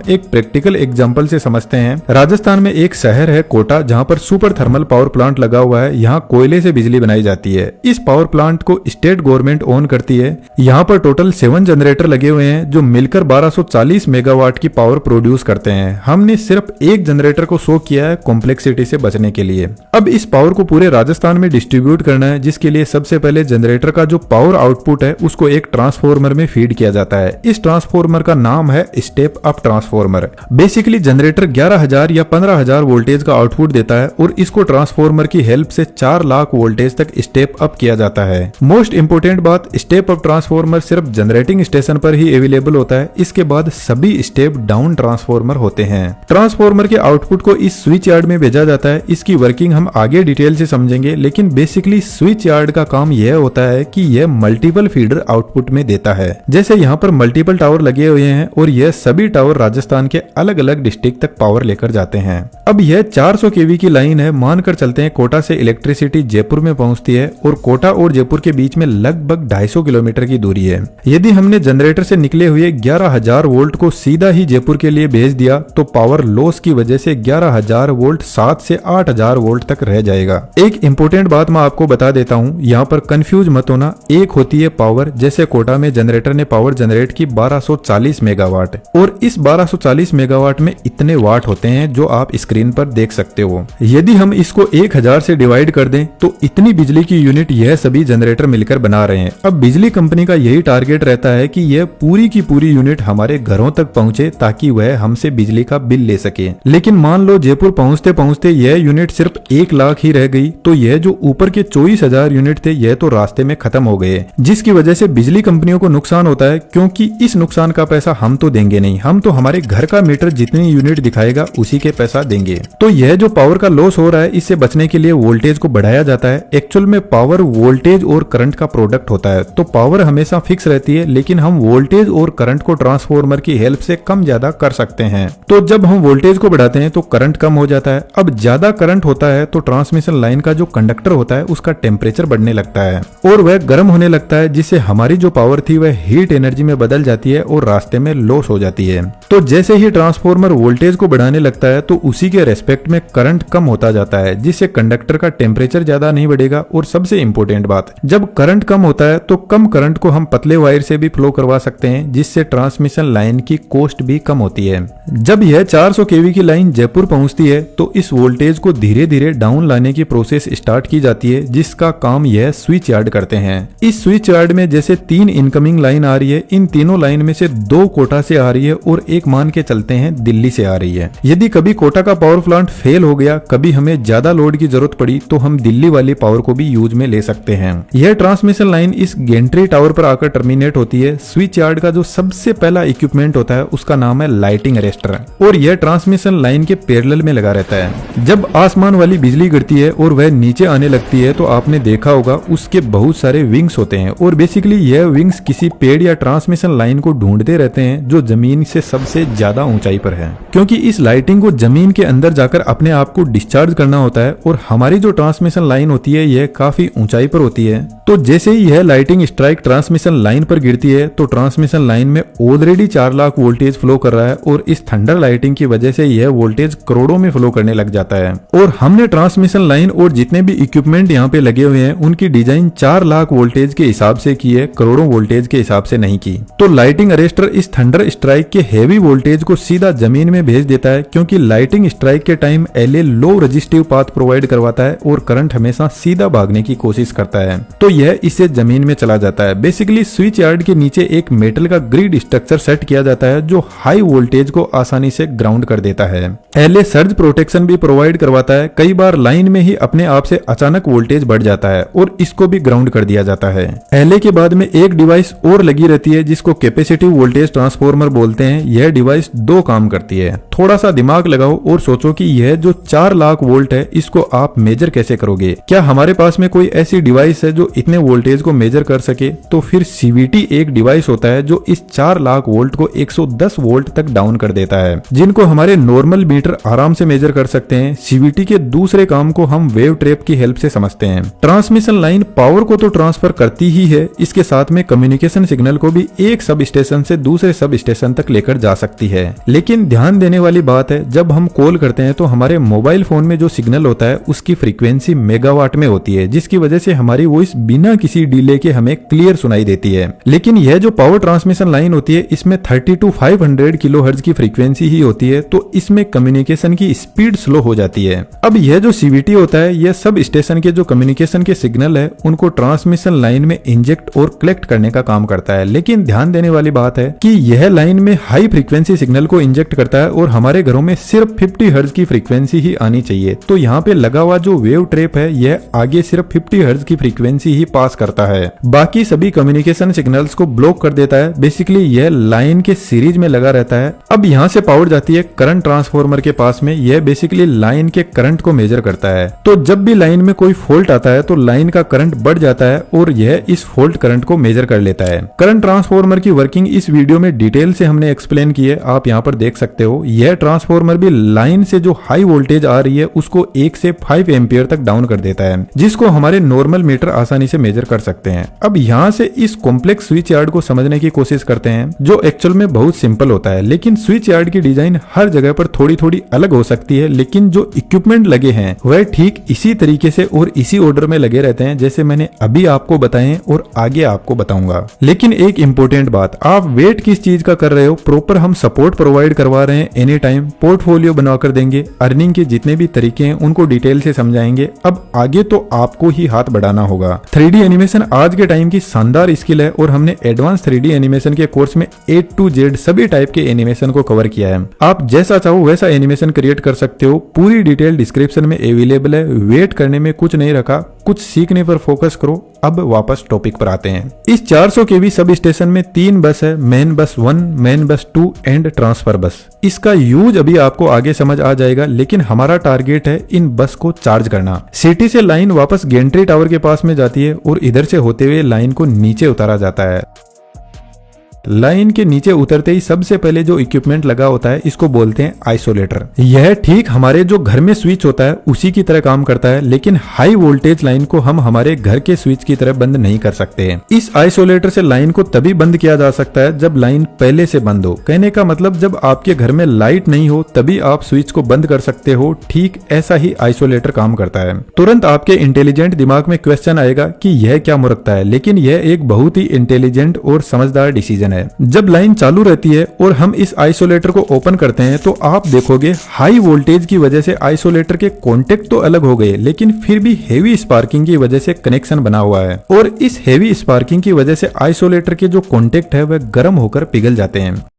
एक practical example से समझते हैं। राजस्थान में एक शहर है कोटा, जहां पर सुपर थर्मल पावर प्लांट लगा हुआ है। यहाँ कोयले से बिजली बनाई जाती है। इस पावर प्लांट को स्टेट गवर्नमेंट ओन करती है। यहाँ पर टोटल 7 जनरेटर लगे हुए हैं जो मिलकर 1240 मेगावाट की पावर प्रोड्यूस करते हैं। हमने सिर्फ एक जनरेटर को शो किया है कॉम्प्लेक्सिटी से बचने के लिए। अब इस पावर को पूरे राजस्थान में डिस्ट्रीब्यूट करना है, जिसके लिए सबसे पहले जनरेटर का जो पावर आउटपुट है उसको एक ट्रांसफॉर्मर में फीड किया जाता है। इस ट्रांसफॉर्मर का नाम है step up transformer. Basically generator 11,000 या 15,000 वोल्टेज का आउटपुट देता है और इसको ट्रांसफॉर्मर की हेल्प से 4 लाख वोल्टेज तक स्टेप अप किया जाता है। मोस्ट इंपोर्टेंट बात, स्टेप अप ट्रांसफॉर्मर सिर्फ जनरेटिंग स्टेशन पर ही अवेलेबल होता है। इसके बाद सभी स्टेप डाउन ट्रांसफॉर्मर होते हैं। ट्रांसफॉर्मर के आउटपुट को इस स्विच यार्ड में भेजा जाता है। इसकी वर्किंग हम आगे डिटेल से समझेंगे, लेकिन बेसिकली स्विच यार्ड का काम यह होता है कि यह मल्टीपल फीडर आउटपुट में देता है। जैसे यहाँ पर मल्टीपल टावर लगे हुए हैं और यह सभी टावर राजस्थान के अलग अलग डिस्ट्रिक्ट तक पावर लेकर जाते हैं। अब यह 400 केवी की लाइन है। मानकर चलते हैं कोटा से इलेक्ट्रिसिटी जयपुर में पहुंचती है और कोटा और जयपुर के बीच में लगभग 250 किलोमीटर की दूरी है। यदि हमने जनरेटर से निकले हुए 11,000 वोल्ट को सीधा ही जयपुर के लिए भेज दिया तो पावर लॉस की वजह से 11,000 वोल्ट 7 से 8,000 वोल्ट तक रह जाएगा। एक इंपॉर्टेंट बात मैं आपको बता देता हूँ, यहाँ पर कंफ्यूज मत होना। एक होती है पावर, जैसे कोटा में जनरेटर ने पावर जनरेट की 1240 मेगावाट और इस 1240 मेगावाट में इतने वाट होते हैं जो आप स्क्रीन पर देख सकते हो। यदि हम इसको 1000 से डिवाइड कर दें तो इतनी बिजली की यूनिट यह सभी जनरेटर मिलकर बना रहे हैं। अब बिजली कंपनी का यही टारगेट रहता है कि यह पूरी की पूरी यूनिट हमारे घरों तक पहुंचे ताकि वह हमसे बिजली का बिल ले सके। लेकिन मान लो जयपुर पहुंचते पहुंचते यह यूनिट सिर्फ 1 लाख ही रह गई तो यह जो ऊपर के 24,000 यूनिट थे यह तो रास्ते में खत्म हो गए, जिसकी वजह से बिजली कंपनियों को नुकसान होता है, क्योंकि इस नुकसान का पैसा हम तो देंगे नहीं। हम तो हमारे घर का मीटर जितनी यूनिट दिखाएगा उसी के पैसा देंगे। तो यह जो पावर का लॉस हो रहा है इससे बचने के लिए वोल्टेज को बढ़ाया जाता है। एक्चुअल में पावर वोल्टेज और करंट का प्रोडक्ट होता है, तो पावर हमेशा फिक्स रहती है, लेकिन हम वोल्टेज और करंट को ट्रांसफॉर्मर की हेल्प से कम ज्यादा कर सकते हैं। तो जब हम वोल्टेज को बढ़ाते हैं तो करंट कम हो जाता है। अब ज्यादा करंट होता है तो ट्रांसमिशन लाइन का जो कंडक्टर होता है उसका टेम्परेचर बढ़ने लगता है और वह गर्म होने लगता है, जिससे हमारी जो पावर थी वह हीट एनर्जी में बदल जाती है और रास्ते में लॉस हो जाती है। तो जैसे ही ट्रांसफॉर्मर वोल्टेज को बढ़ाने लगता है तो उसी के रेस्पेक्ट में करंट कम होता जाता है, जिससे कंडक्टर का टेम्परेचर ज्यादा नहीं बढ़ेगा। और सबसे इंपॉर्टेंट बात, जब करंट कम होता है तो कम करंट को हम पतले वायर से भी फ्लो करवा सकते हैं, जिससे ट्रांसमिशन लाइन की कॉस्ट भी कम होती है। जब यह 400 केवी की लाइन जयपुर पहुंचती है तो इस वोल्टेज को धीरे धीरे डाउन लाने की प्रोसेस स्टार्ट की जाती है, जिसका काम यह स्विच यार्ड करते हैं। इस स्विच यार्ड में जैसे 3 इनकमिंग लाइन आ रही है, इन तीनों लाइन में से 2 कोटा से आ रही है और एक मान के चलते हैं दिल्ली से आ रही है। यदि कभी कोटा का पावर प्लांट फेल हो गया, कभी हमें ज्यादा लोड की जरूरत पड़ी तो हम दिल्ली वाली पावर को भी यूज में ले सकते हैं। यह ट्रांसमिशन लाइन इस गेंट्री टावर पर आकर टर्मिनेट होती है। स्विच यार्ड का जो सबसे पहला इक्विपमेंट होता है उसका नाम है लाइटिंग अरेस्टर और यह ट्रांसमिशन लाइन के पैरेलल में लगा रहता है। जब आसमान वाली बिजली गिरती है और वह नीचे आने लगती है तो आपने देखा होगा उसके बहुत सारे विंग्स होते हैं और बेसिकली यह विंग्स किसी पेड़ या ट्रांसमिशन लाइन को ढूंढते रहते हैं जो जमीन से सबसे ज्यादा ऊंचाई पर है, क्योंकि इस लाइटिंग को जमीन के अंदर जाकर अपने आप को डिस्चार्ज करना होता है और हमारी जो ट्रांसमिशन लाइन होती है यह काफी ऊंचाई पर होती है। तो जैसे ही यह लाइटिंग स्ट्राइक ट्रांसमिशन लाइन पर गिरती है तो ट्रांसमिशन लाइन में ऑलरेडी 4 लाख वोल्टेज फ्लो कर रहा है और इस थंडर लाइटिंग की वजह से यह वोल्टेज करोड़ों में फ्लो करने लग जाता है। और हमने ट्रांसमिशन लाइन और जितने भी इक्विपमेंट यहाँ पे लगे हुए हैं उनकी डिजाइन 4 लाख वोल्टेज के हिसाब से की है, करोड़ों वोल्टेज के हिसाब से नहीं की। तो लाइटिंग अरेस्टर इस थंडर स्ट्राइक के हेवी वोल्टेज को सीधा जमीन में भेज देता है, क्योंकि लाइटिंग स्ट्राइक के टाइम एलए लो रेजिस्टिव पाथ प्रोवाइड करवाता है और करंट हमेशा सीधा भागने की कोशिश करता है, तो यह इससे जमीन में चला जाता है। बेसिकली स्विच यार्ड के नीचे एक मेटल का ग्रिड स्ट्रक्चर सेट किया जाता है जो हाई वोल्टेज को आसानी से ग्राउंड कर देता है। एलए सर्ज प्रोटेक्शन भी प्रोवाइड करवाता है। कई बार लाइन में ही अपने आप से अचानक वोल्टेज बढ़ जाता है और इसको भी ग्राउंड कर दिया जाता है। एलए के बाद में एक डिवाइस और लगी रहती है जिसको कैपेसिटिव वोल्टेज ट्रांसफॉर्मर बोलते हैं। यह डिवाइस 2 काम करती है। थोड़ा सा दिमाग लगाओ और सोचो कि यह जो 4 लाख वोल्ट है इसको आप मेजर कैसे करोगे। क्या हमारे पास में कोई ऐसी डिवाइस है जो इतने वोल्टेज को मेजर कर सके? तो फिर सीवीटी एक डिवाइस होता है जो इस 4 लाख वोल्ट को 110 वोल्ट तक डाउन कर देता है, जिनको हमारे नॉर्मल मीटर आराम से मेजर कर सकते हैं। सीवीटी के दूसरे काम को हम वेव ट्रैप की हेल्प से समझते हैं। ट्रांसमिशन लाइन पावर को तो ट्रांसफर करती ही है, इसके साथ में कम्युनिकेशन सिग्नल को भी एक सब स्टेशन से दूसरे सब स्टेशन तक लेकर जा सकती सकती है। लेकिन ध्यान देने वाली बात है, जब हम कॉल करते हैं तो हमारे मोबाइल फोन में जो सिग्नल होता है उसकी फ्रीक्वेंसी मेगावाट में होती है, जिसकी वजह से हमारी वॉइस बिना किसी डिले के हमें क्लियर सुनाई देती है। लेकिन यह जो पावर ट्रांसमिशन लाइन होती है इसमें 30 to 500 किलोहर्ट्ज की फ्रीक्वेंसी ही होती है, तो इसमें कम्युनिकेशन की स्पीड स्लो हो जाती है। अब यह जो सीवीटी होता है यह सब स्टेशन के जो कम्युनिकेशन के सिग्नल है उनको ट्रांसमिशन लाइन में इंजेक्ट और कलेक्ट करने का काम करता है। लेकिन ध्यान देने वाली बात है कि यह लाइन में हाई फ्रीक्वेंसी सिग्नल को इंजेक्ट करता है और हमारे घरों में सिर्फ 50 हर्ट्ज की फ्रीक्वेंसी ही आनी चाहिए। तो यहाँ पे लगा हुआ जो वेव ट्रैप है यह आगे सिर्फ 50 हर्ट्ज की फ्रीक्वेंसी ही पास करता है, बाकी सभी कम्युनिकेशन सिग्नल्स को ब्लॉक कर देता है। बेसिकली यह लाइन के सीरीज में लगा रहता है। अब यहाँ से पावर जाती है करंट ट्रांसफार्मर के पास में, यह बेसिकली लाइन के करंट को मेजर करता है। तो जब भी लाइन में कोई फॉल्ट आता है तो लाइन का करंट बढ़ जाता है और यह इस फॉल्ट करंट को मेजर कर लेता है। करंट ट्रांसफार्मर की वर्किंग इस वीडियो में डिटेल से हमने एक्सप्लेन की है, आप यहाँ पर देख सकते हो। यह ट्रांसफार्मर भी लाइन से जो हाई वोल्टेज आ रही है उसको 1 से 5 एम्पियर तक डाउन कर देता है, जिसको हमारे नॉर्मल मीटर आसानी से मेजर कर सकते हैं। अब यहाँ से इस कॉम्प्लेक्स स्विच यार्ड को समझने की कोशिश करते हैं, जो एक्चुअल में बहुत सिंपल होता है। लेकिन स्विच यार्ड की डिजाइन हर जगह पर थोड़ी थोड़ी अलग हो सकती है, लेकिन जो इक्विपमेंट लगे हैं वह ठीक इसी तरीके से और इसी ऑर्डर में लगे रहते हैं जैसे मैंने अभी आपको बताए और आगे आपको बताऊंगा। लेकिन एक इंपॉर्टेंट बात, आप वेट किस चीज का कर रहे हो, प्रॉपर हम सपोर्ट प्रोवाइड करवा रहे हैं एनी टाइम, पोर्टफोलियो बनाकर देंगे, अर्निंग के जितने भी तरीके हैं उनको डिटेल से समझाएंगे। अब आगे तो आपको ही हाथ बढ़ाना होगा। 3D एनिमेशन आज के टाइम की शानदार स्किल है और हमने एडवांस 3D एनिमेशन के कोर्स में A to Z सभी टाइप के एनिमेशन को कवर किया है। आप जैसा चाहो वैसा एनिमेशन क्रिएट कर सकते हो, पूरी डिटेल डिस्क्रिप्शन में अवेलेबल है। वेट करने में कुछ नहीं रखा, कुछ सीखने पर फोकस करो। अब वापस टॉपिक पर आते हैं। इस 400 kV सब स्टेशन में 3 बस है, main bus 1, main bus 2 and transfer बस। इसका यूज अभी आपको आगे समझ आ जाएगा, लेकिन हमारा टारगेट है इन बस को चार्ज करना। सिटी से लाइन वापस गेंट्री टावर के पास में जाती है और इधर से होते हुए लाइन को नीचे उतारा जाता है। लाइन के नीचे उतरते ही सबसे पहले जो इक्विपमेंट लगा होता है इसको बोलते हैं आइसोलेटर। यह ठीक हमारे जो घर में स्विच होता है उसी की तरह काम करता है, लेकिन हाई वोल्टेज लाइन को हम हमारे घर के स्विच की तरह बंद नहीं कर सकते हैं। इस आइसोलेटर से लाइन को तभी बंद किया जा सकता है जब लाइन पहले से बंद हो। कहने का मतलब जब आपके घर में लाइट नहीं हो तभी आप स्विच को बंद कर सकते हो। ठीक ऐसा ही आइसोलेटर काम करता है। तुरंत आपके इंटेलिजेंट दिमाग में क्वेश्चन आएगा कि यह क्या मुरक्ता है, लेकिन यह एक बहुत ही इंटेलिजेंट और समझदार डिसीजन है। जब लाइन चालू रहती है और हम इस आइसोलेटर को ओपन करते हैं तो आप देखोगे हाई वोल्टेज की वजह से आइसोलेटर के कॉन्टेक्ट तो अलग हो गए, लेकिन फिर भी हेवी स्पार्किंग की वजह से कनेक्शन बना हुआ है और इस हेवी स्पार्किंग की वजह से आइसोलेटर के जो कॉन्टेक्ट है वह गर्म होकर पिघल जाते हैं।